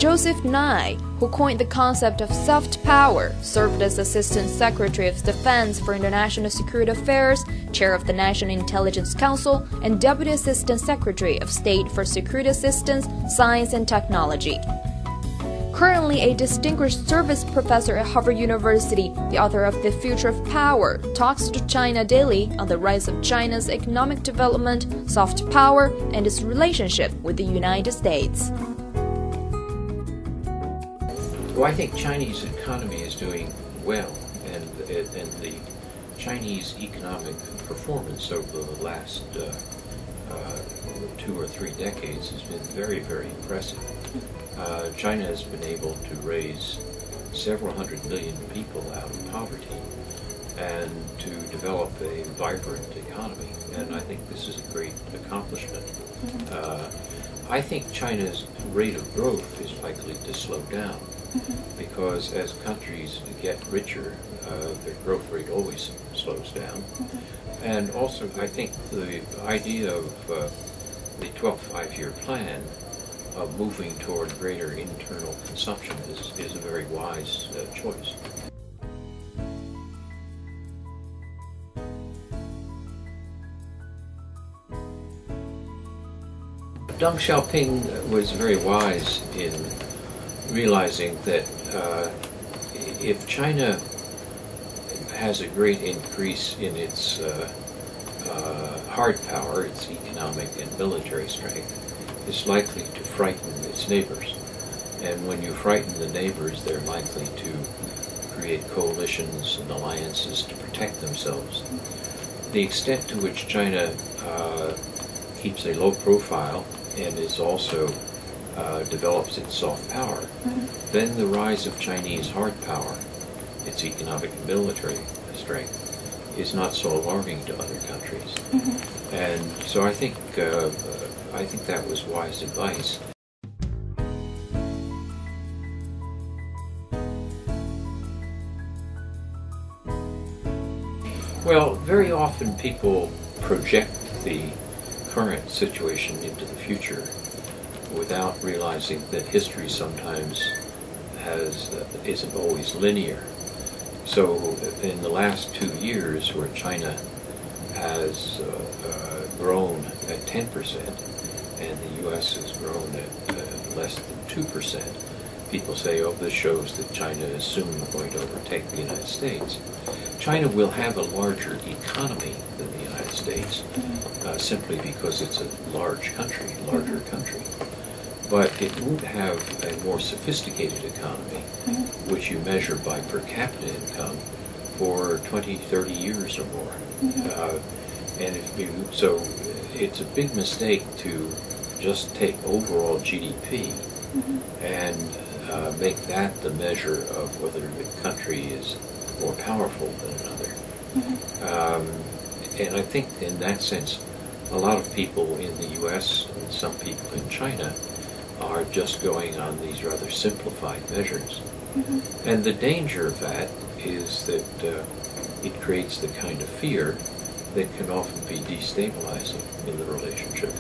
Joseph Nye, who coined the concept of soft power, served as Assistant Secretary of Defense for International Security Affairs, Chair of the National Intelligence Council, and Deputy Assistant Secretary of State for Security Assistance, Science and Technology. Currently a distinguished service professor at Harvard University, the author of The Future of Power, talks to China Daily on the rise of China's economic development, soft power, and its relationship with the United States. Well, I think Chinese economy is doing well, and the Chinese economic performance over the last 2 or 3 decades has been very, very impressive. China has been able to raise several hundred million people out of poverty and to develop a vibrant economy, and I think this is a great accomplishment. I think China's rate of growth is likely to slow down because as countries get richer, their growth rate always slows down. And also I think the idea of the 12th five-year plan of moving toward greater internal consumption is a very wise choice. Deng Xiaoping was very wise in realizing that if China has a great increase in its hard power, its economic and military strength, is likely to frighten its neighbors. And when you frighten the neighbors, they're likely to create coalitions and alliances to protect themselves. The extent to which China keeps a low profile and is also develops its soft power, then the rise of Chinese hard power, its economic and military strength, is not so alarming to other countries. And so I think that was wise advice. Well, very often people project the current situation into the future without realizing that history sometimes isn't always linear. So in the last 2 years, where China has grown at 10% and the U.S. has grown at less than 2%, people say, oh, this shows that China is soon going to overtake the United States. China will have a larger economy than the United States, simply because it's a larger country. But it won't have a more sophisticated economy, which you measure by per capita income, for 20, 30 years or more. So it's a big mistake to just take overall GDP and make that the measure of whether the country is more powerful than another. And I think in that sense, a lot of people in the U.S. and some people in China are just going on these rather simplified measures. And the danger of that is that it creates the kind of fear that can often be destabilizing in the relationship.